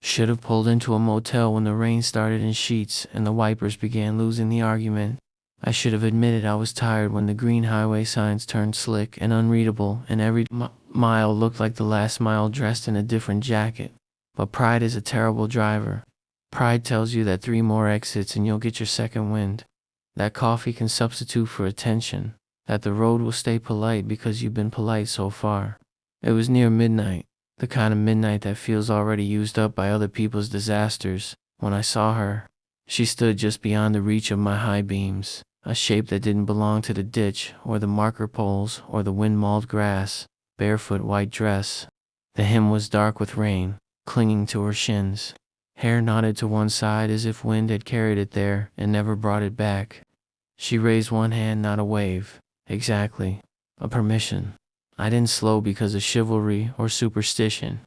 Should have pulled into a motel when the rain started in sheets and the wipers began losing the argument. I should have admitted I was tired when the green highway signs turned slick and unreadable and every mile looked like the last mile dressed in a different jacket. But pride is a terrible driver. Pride tells you that 3 more exits and you'll get your second wind. That coffee can substitute for attention. That the road will stay polite because you've been polite so far. It was near midnight, the kind of midnight that feels already used up by other people's disasters, when I saw her. She stood just beyond the reach of my high beams, a shape that didn't belong to the ditch or the marker poles or the wind-mauled grass, barefoot white dress. The hem was dark with rain, clinging to her shins. Hair nodded to one side as if wind had carried it there and never brought it back. She raised one hand, not a wave. Exactly. A permission. I didn't slow because of chivalry or superstition.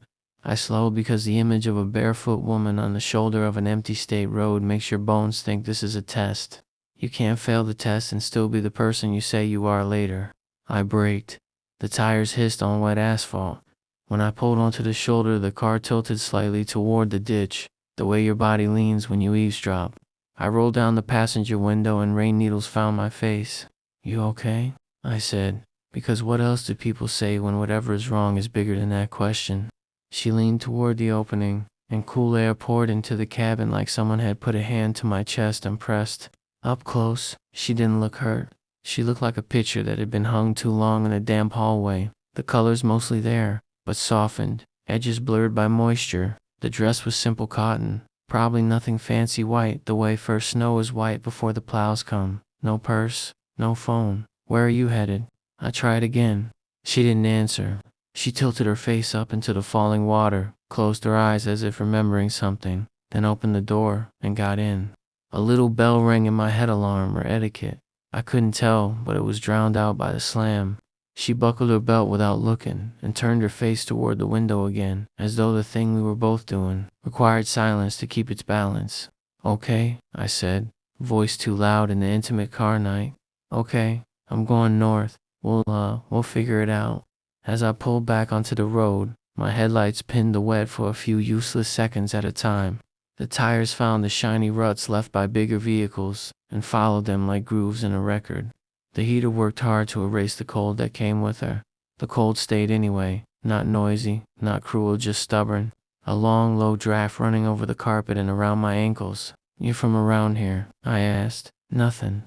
I slowed because the image of a barefoot woman on the shoulder of an empty state road makes your bones think this is a test. You can't fail the test and still be the person you say you are later. I braked. The tires hissed on wet asphalt. When I pulled onto the shoulder, the car tilted slightly toward the ditch, the way your body leans when you eavesdrop. I rolled down the passenger window and rain needles found my face. "You okay?" I said, because what else do people say when whatever is wrong is bigger than that question? She leaned toward the opening, and cool air poured into the cabin like someone had put a hand to my chest and pressed. Up close, she didn't look hurt. She looked like a picture that had been hung too long in a damp hallway. The colors mostly there, but softened, edges blurred by moisture. The dress was simple cotton, probably nothing fancy, white the way first snow is white before the plows come. No purse, no phone. "Where are you headed?" I tried again. She didn't answer. She tilted her face up into the falling water, closed her eyes as if remembering something, then opened the door and got in. A little bell rang in my head, alarm or etiquette. I couldn't tell, but it was drowned out by the slam. She buckled her belt without looking and turned her face toward the window again, as though the thing we were both doing required silence to keep its balance. "Okay," I said, voice too loud in the intimate car night. "Okay, I'm going north. We'll figure it out." As I pulled back onto the road, my headlights pinned the wet for a few useless seconds at a time. The tires found the shiny ruts left by bigger vehicles and followed them like grooves in a record. The heater worked hard to erase the cold that came with her. The cold stayed anyway, not noisy, not cruel, just stubborn. A long, low draft running over the carpet and around my ankles. "You from around here?" I asked. "Nothing."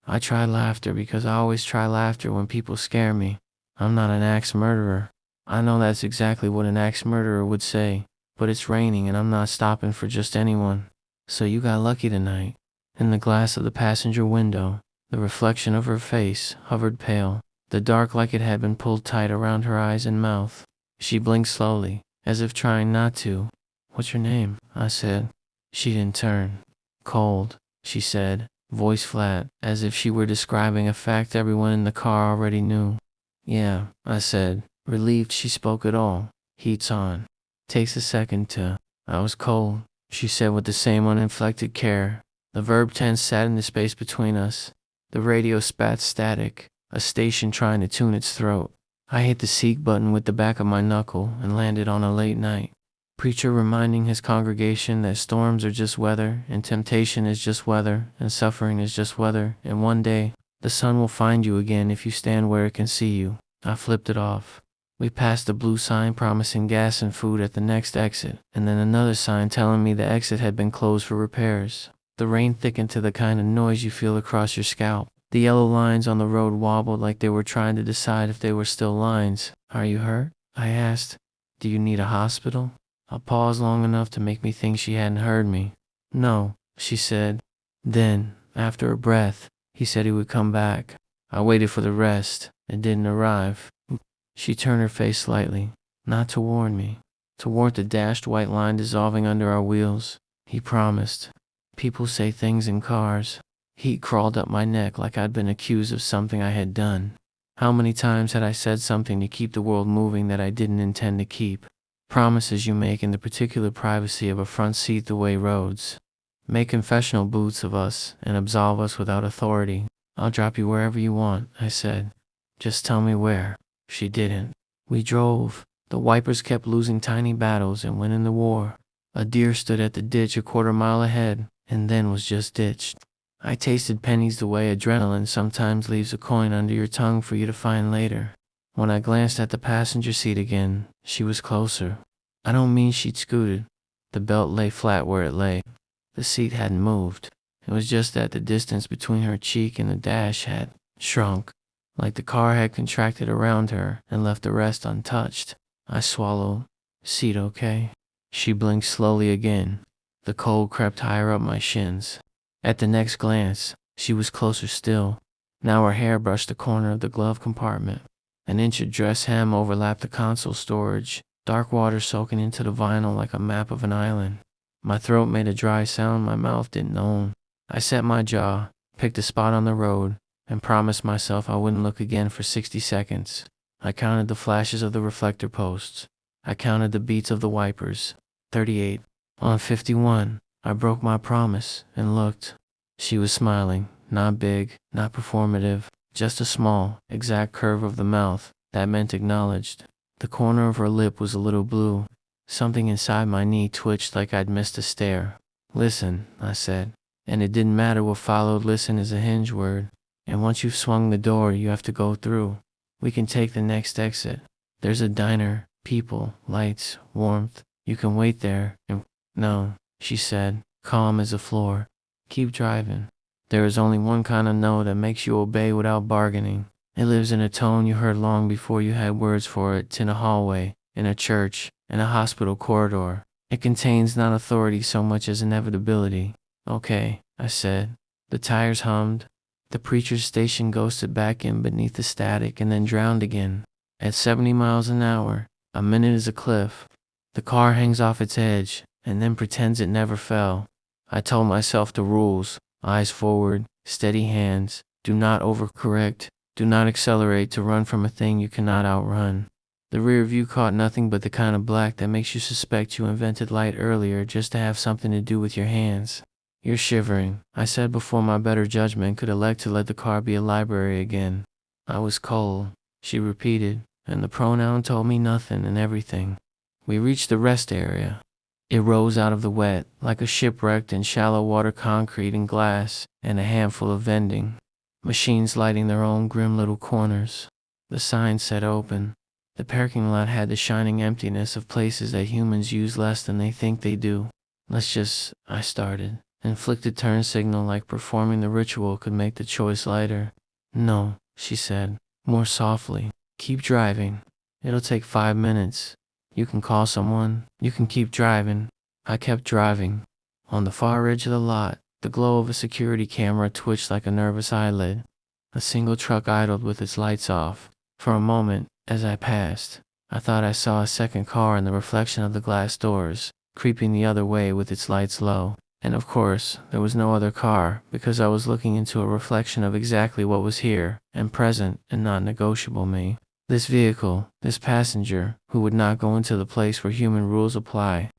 I tried laughter because I always try laughter when people scare me. I'm not an axe murderer. I know that's exactly what an axe murderer would say, but it's raining and I'm not stopping for just anyone. "So you got lucky tonight." In the glass of the passenger window, the reflection of her face hovered pale, the dark like it had been pulled tight around her eyes and mouth. She blinked slowly, as if trying not to. "What's your name?" I said. She didn't turn. "Cold," she said, voice flat, as if she were describing a fact everyone in the car already knew. "Yeah," I said, relieved she spoke at all. "Heat's on. Takes a second to—" "I was cold," she said with the same uninflected care. The verb tense sat in the space between us. The radio spat static, a station trying to tune its throat. I hit the seek button with the back of my knuckle and landed on a late night. Preacher reminding his congregation that storms are just weather, and temptation is just weather, and suffering is just weather, and one day, the sun will find you again if you stand where it can see you. I flipped it off. We passed a blue sign promising gas and food at the next exit, and then another sign telling me the exit had been closed for repairs. The rain thickened to the kind of noise you feel across your scalp. The yellow lines on the road wobbled like they were trying to decide if they were still lines. "Are you hurt?" I asked. "Do you need a hospital?" I paused long enough to make me think she hadn't heard me. "No," she said. Then, after a breath, he said he would come back. I waited for the rest. It didn't arrive. She turned her face slightly, not toward me, toward the dashed white line dissolving under our wheels. "He promised." People say things in cars. Heat crawled up my neck like I'd been accused of something I had done. How many times had I said something to keep the world moving that I didn't intend to keep? Promises you make in the particular privacy of a front seat the way roads. Make confessional booths of us and absolve us without authority. "I'll drop you wherever you want," I said. "Just tell me where." She didn't. We drove. The wipers kept losing tiny battles and winning the war. A deer stood at the ditch a quarter mile ahead, and then was just ditched. I tasted pennies the way adrenaline sometimes leaves a coin under your tongue for you to find later. When I glanced at the passenger seat again, she was closer. I don't mean she'd scooted. The belt lay flat where it lay. The seat hadn't moved. It was just that the distance between her cheek and the dash had shrunk, like the car had contracted around her and left the rest untouched. I swallowed. Seat okay? She blinked slowly again. The cold crept higher up my shins. At the next glance, she was closer still. Now her hair brushed the corner of the glove compartment. An inch of dress hem overlapped the console storage, dark water soaking into the vinyl like a map of an island. My throat made a dry sound my mouth didn't own. I set my jaw, picked a spot on the road, and promised myself I wouldn't look again for 60 seconds. I counted the flashes of the reflector posts. I counted the beats of the wipers. 38. On 51, I broke my promise and looked. She was smiling, not big, not performative, just a small, exact curve of the mouth that meant acknowledged. The corner of her lip was a little blue. Something inside my knee twitched like I'd missed a stare. Listen, I said. And it didn't matter what followed. Listen is a hinge word. And once you've swung the door, you have to go through. We can take the next exit. There's a diner, people, lights, warmth. You can wait there and... No, she said, calm as a floor. Keep driving. There is only one kind of no that makes you obey without bargaining. It lives in a tone you heard long before you had words for it, in a hallway, in a church, in a hospital corridor. It contains not authority so much as inevitability. Okay, I said. The tires hummed. The preacher's station ghosted back in beneath the static and then drowned again. At 70 miles an hour, a minute is a cliff. The car hangs off its edge and then pretends it never fell. I told myself the rules. Eyes forward, steady hands, do not overcorrect, do not accelerate to run from a thing you cannot outrun. The rear view caught nothing but the kind of black that makes you suspect you invented light earlier just to have something to do with your hands. You're shivering, I said before my better judgment could elect to let the car be a library again. I was cold, she repeated, and the pronoun told me nothing and everything. We reached the rest area. It rose out of the wet, like a shipwrecked in shallow water concrete and glass, and a handful of vending. Machines lighting their own grim little corners. The sign said open. The parking lot had the shining emptiness of places that humans use less than they think they do. I started, and flicked a turn signal like performing the ritual could make the choice lighter. No, she said, more softly. Keep driving. It'll take 5 minutes. You can call someone. You can keep driving. I kept driving. On the far edge of the lot, the glow of a security camera twitched like a nervous eyelid. A single truck idled with its lights off. For a moment, as I passed, I thought I saw a second car in the reflection of the glass doors, creeping the other way with its lights low. And of course, there was no other car, because I was looking into a reflection of exactly what was here, and present, and not negotiable me. This vehicle, this passenger, who would not go into the place where human rules apply.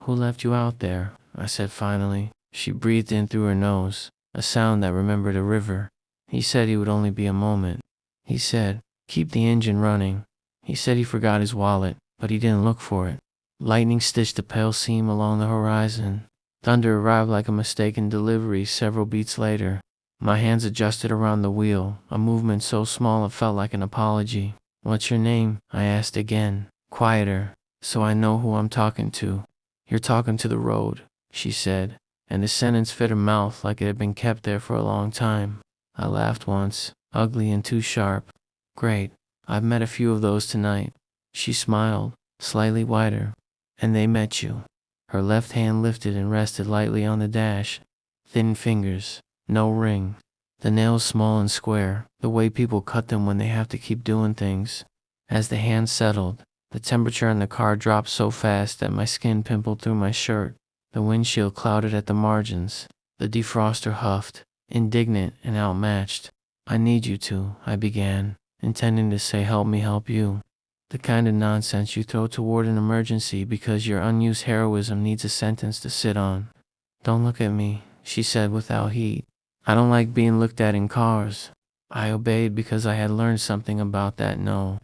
Who left you out there? I said finally. She breathed in through her nose, a sound that remembered a river. He said he would only be a moment. He said, keep the engine running. He said he forgot his wallet, but he didn't look for it. Lightning stitched a pale seam along the horizon. Thunder arrived like a mistaken delivery several beats later. My hands adjusted around the wheel, a movement so small it felt like an apology. What's your name? I asked again, quieter, so I know who I'm talking to. You're talking to the road, she said, and the sentence fit her mouth like it had been kept there for a long time. I laughed once, ugly and too sharp. Great, I've met a few of those tonight. She smiled, slightly wider. And they met you. Her left hand lifted and rested lightly on the dash. Thin fingers, no ring. The nails small and square, the way people cut them when they have to keep doing things. As the hand settled, the temperature in the car dropped so fast that my skin pimpled through my shirt. The windshield clouded at the margins. The defroster huffed, indignant and outmatched. I need you to, I began, intending to say help me help you. The kind of nonsense you throw toward an emergency because your unused heroism needs a sentence to sit on. Don't look at me, she said without heat. I don't like being looked at in cars. I obeyed because I had learned something about that no.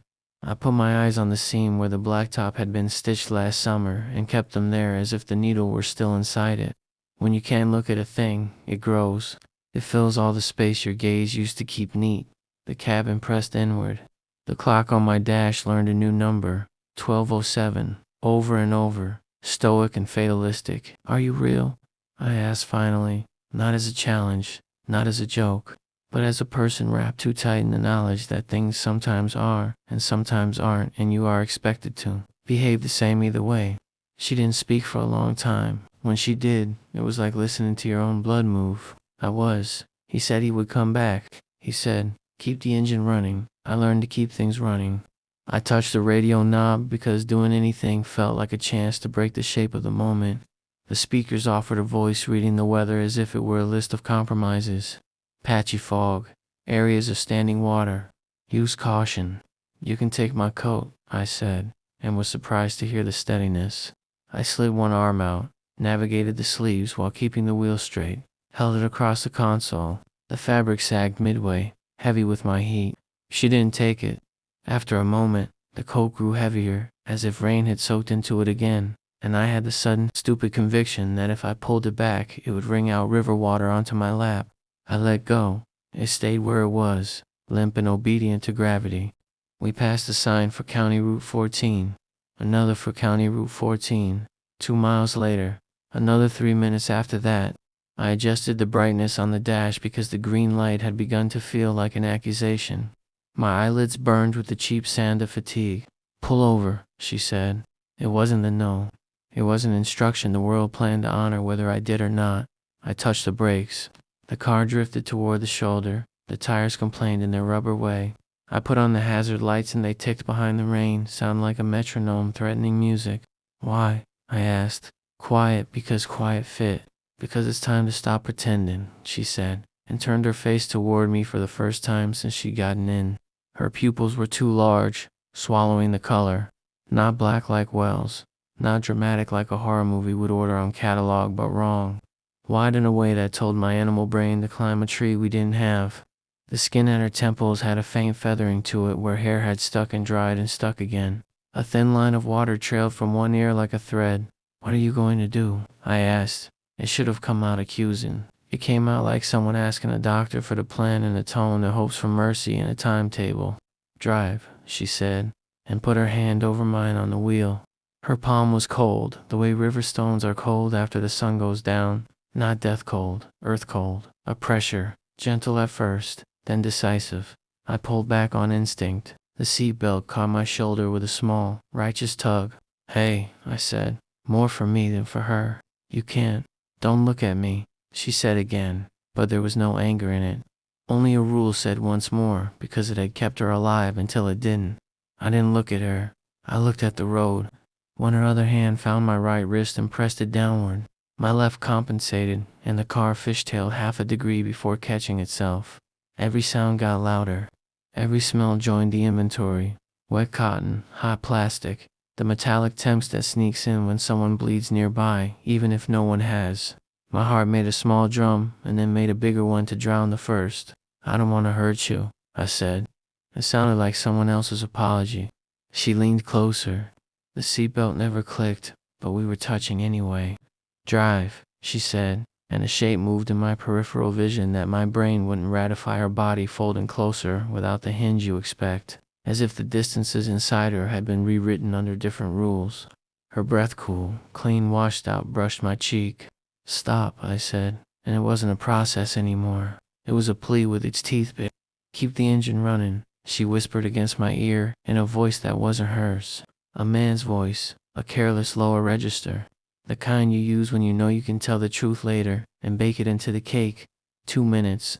I put my eyes on the seam where the blacktop had been stitched last summer and kept them there as if the needle were still inside it. When you can't look at a thing, it grows. It fills all the space your gaze used to keep neat. The cabin pressed inward. The clock on my dash learned a new number, 12:07, over and over, stoic and fatalistic. "Are you real?" I asked finally, not as a challenge, not as a joke, but as a person wrapped too tight in the knowledge that things sometimes are and sometimes aren't, and you are expected to behave the same either way. She didn't speak for a long time. When she did, it was like listening to your own blood move. I was. He said he would come back. He said, "Keep the engine running." I learned to keep things running. I touched the radio knob because doing anything felt like a chance to break the shape of the moment. The speakers offered a voice reading the weather as if it were a list of compromises. Patchy fog, areas of standing water. Use caution. "You can take my coat," I said, and was surprised to hear the steadiness. I slid one arm out, navigated the sleeves while keeping the wheel straight, held it across the console. The fabric sagged midway, heavy with my heat. She didn't take it. After a moment, the coat grew heavier, as if rain had soaked into it again, and I had the sudden, stupid conviction that if I pulled it back, it would wring out river water onto my lap. I let go. It stayed where it was, limp and obedient to gravity. We passed a sign for County Route 14, another for County Route 14. 2 miles later, another 3 minutes after that. I adjusted the brightness on the dash because the green light had begun to feel like an accusation. My eyelids burned with the cheap sand of fatigue. "Pull over," she said. It wasn't the no. It was an instruction the world planned to honor whether I did or not. I touched the brakes. The car drifted toward the shoulder. The tires complained in their rubber way. I put on the hazard lights and they ticked behind the rain, sound like a metronome threatening music. "Why?" I asked. "Quiet because quiet fit. Because it's time to stop pretending," she said, and turned her face toward me for the first time since she'd gotten in. Her pupils were too large, swallowing the color. Not black like Wells. Not dramatic like a horror movie would order on catalog, but wrong. Wide in a way that told my animal brain to climb a tree we didn't have. The skin at her temples had a faint feathering to it where hair had stuck and dried and stuck again. A thin line of water trailed from one ear like a thread. "What are you going to do?" I asked. It should have come out accusing. It came out like someone asking a doctor for the plan in a tone that hopes for mercy and a timetable. "Drive," she said, and put her hand over mine on the wheel. Her palm was cold, the way river stones are cold after the sun goes down. Not death cold, earth cold. A pressure, gentle at first, then decisive. I pulled back on instinct. The seatbelt caught my shoulder with a small, righteous tug. "Hey," I said, "more for me than for her. You can't. Don't look at me," she said again, but there was no anger in it. Only a rule said once more, because it had kept her alive until it didn't. I didn't look at her. I looked at the road. When her other hand found my right wrist and pressed it downward, my left compensated, and the car fishtailed half a degree before catching itself. Every sound got louder. Every smell joined the inventory. Wet cotton, hot plastic, the metallic temps that sneaks in when someone bleeds nearby, even if no one has. My heart made a small drum, and then made a bigger one to drown the first. "I don't want to hurt you," I said. It sounded like someone else's apology. She leaned closer. The seatbelt never clicked, but we were touching anyway. "Drive," she said, and a shape moved in my peripheral vision that my brain wouldn't ratify her body folding closer without the hinge you expect, as if the distances inside her had been rewritten under different rules. Her breath cool, clean washed out, brushed my cheek. "Stop," I said, and it wasn't a process anymore. It was a plea with its teeth bared. "Keep the engine running," she whispered against my ear in a voice that wasn't hers. A man's voice, a careless lower register. The kind you use when you know you can tell the truth later and bake it into the cake. 2 minutes.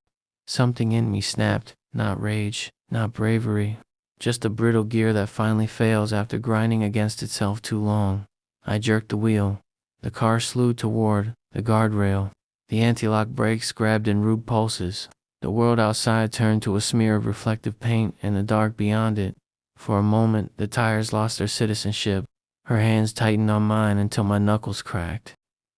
Something in me snapped, not rage, not bravery. Just a brittle gear that finally fails after grinding against itself too long. I jerked the wheel. The car slewed toward the guardrail. The anti-lock brakes grabbed in rude pulses. The world outside turned to a smear of reflective paint and the dark beyond it. For a moment, the tires lost their citizenship. Her hands tightened on mine until my knuckles cracked.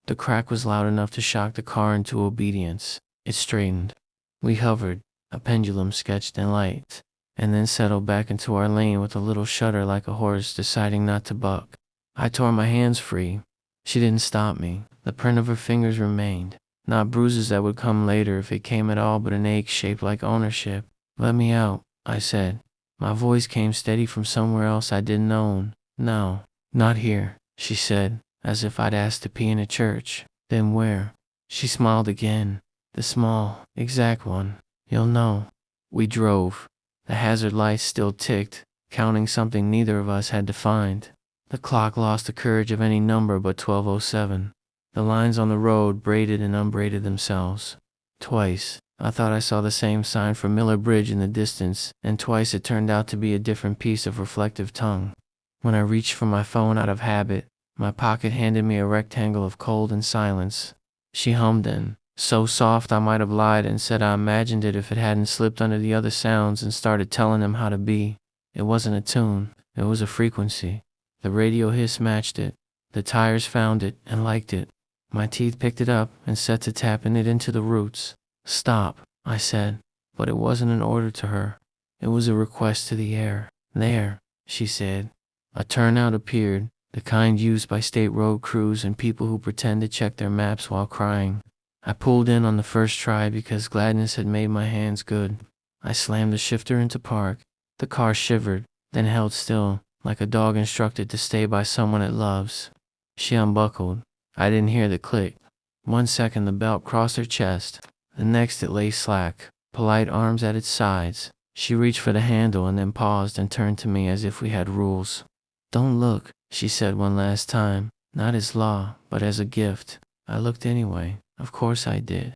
The crack was loud enough to shock the car into obedience. It straightened. We hovered, a pendulum sketched in light. and then settled back into our lane with a little shudder like a horse deciding not to buck. I tore my hands free. She didn't stop me. The print of her fingers remained. Not bruises that would come later if it came at all, but an ache shaped like ownership. "Let me out," I said. My voice came steady from somewhere else I didn't own. "No, not here," she said, as if I'd asked to pee in a church. "Then where?" She smiled again. "The small, exact one. You'll know." We drove. The hazard lights still ticked, counting something neither of us had defined. The clock lost the courage of any number but 12:07. The lines on the road braided and unbraided themselves. Twice, I thought I saw the same sign for Miller Bridge in the distance, and twice it turned out to be a different piece of reflective tongue. When I reached for my phone out of habit, my pocket handed me a rectangle of cold and silence. She hummed in, so soft I might have lied and said I imagined it if it hadn't slipped under the other sounds and started telling them how to be. It wasn't a tune, it was a frequency. The radio hiss matched it. The tires found it and liked it. My teeth picked it up and set to tapping it into the roots. "Stop," I said, but it wasn't an order to her. It was a request to the air. "There," she said. A turnout appeared, the kind used by state road crews and people who pretend to check their maps while crying. I pulled in on the first try because gladness had made my hands good. I slammed the shifter into park. The car shivered, then held still, like a dog instructed to stay by someone it loves. She unbuckled. I didn't hear the click. 1 second the belt crossed her chest. The next it lay slack, polite arms at its sides. She reached for the handle and then paused and turned to me as if we had rules. "Don't look," she said one last time, not as law, but as a gift. I looked anyway. Of course I did.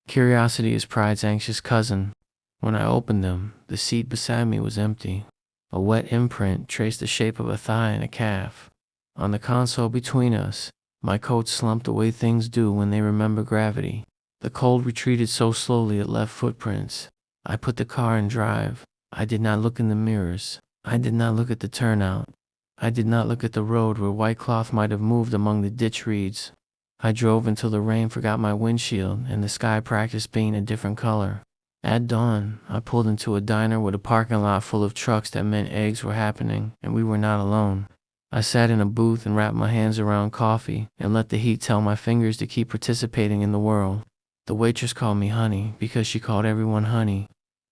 Curiosity is pride's anxious cousin. When I opened them, the seat beside me was empty. A wet imprint traced the shape of a thigh and a calf. On the console between us, my coat slumped the way things do when they remember gravity. The cold retreated so slowly it left footprints. I put the car in drive. I did not look in the mirrors. I did not look at the turnout. I did not look at the road where white cloth might have moved among the ditch reeds. I drove until the rain forgot my windshield and the sky practiced being a different color. At dawn, I pulled into a diner with a parking lot full of trucks that meant eggs were happening, and we were not alone. I sat in a booth and wrapped my hands around coffee and let the heat tell my fingers to keep participating in the world. The waitress called me Honey because she called everyone Honey.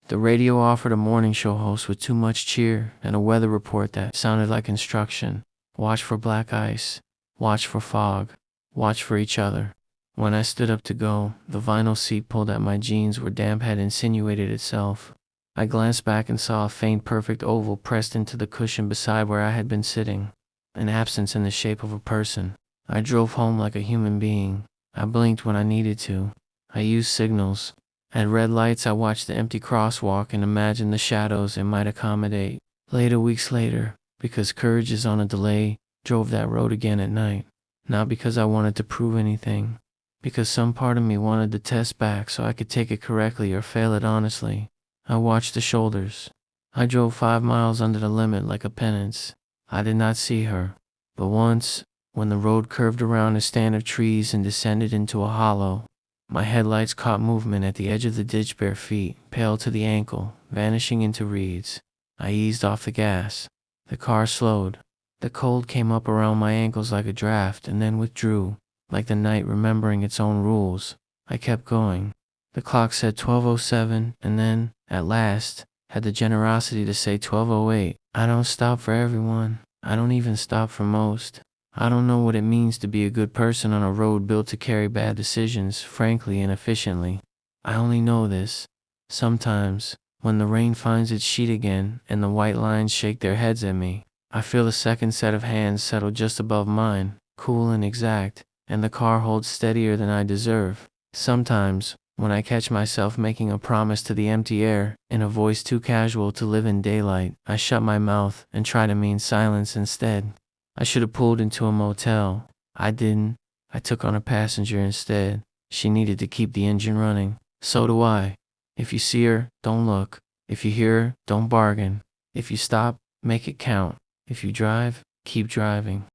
The radio offered a morning show host with too much cheer and a weather report that sounded like instruction. Watch for black ice. Watch for fog. Watch for each other. When I stood up to go, the vinyl seat pulled at my jeans where damp had insinuated itself. I glanced back and saw a faint perfect oval pressed into the cushion beside where I had been sitting. An absence in the shape of a person. I drove home like a human being. I blinked when I needed to. I used signals. At red lights I watched the empty crosswalk and imagined the shadows it might accommodate. Later, weeks later, because courage is on a delay, drove that road again at night. Not because I wanted to prove anything. Because some part of me wanted the test back so I could take it correctly or fail it honestly. I watched the shoulders. I drove 5 miles under the limit like a penance. I did not see her. But once, when the road curved around a stand of trees and descended into a hollow, my headlights caught movement at the edge of the ditch bare feet, pale to the ankle, vanishing into reeds. I eased off the gas. The car slowed. The cold came up around my ankles like a draft and then withdrew. Like the night remembering its own rules. I kept going. The clock said 12:07 and then, at last, had the generosity to say 12:08. I don't stop for everyone. I don't even stop for most. I don't know what it means to be a good person on a road built to carry bad decisions, frankly and efficiently. I only know this. Sometimes, when the rain finds its sheet again and the white lines shake their heads at me, I feel a second set of hands settle just above mine, cool and exact. And the car holds steadier than I deserve. Sometimes, when I catch myself making a promise to the empty air, in a voice too casual to live in daylight, I shut my mouth and try to mean silence instead. I should have pulled into a motel. I didn't. I took on a passenger instead. She needed to keep the engine running. So do I. If you see her, don't look. If you hear her, don't bargain. If you stop, make it count. If you drive, keep driving.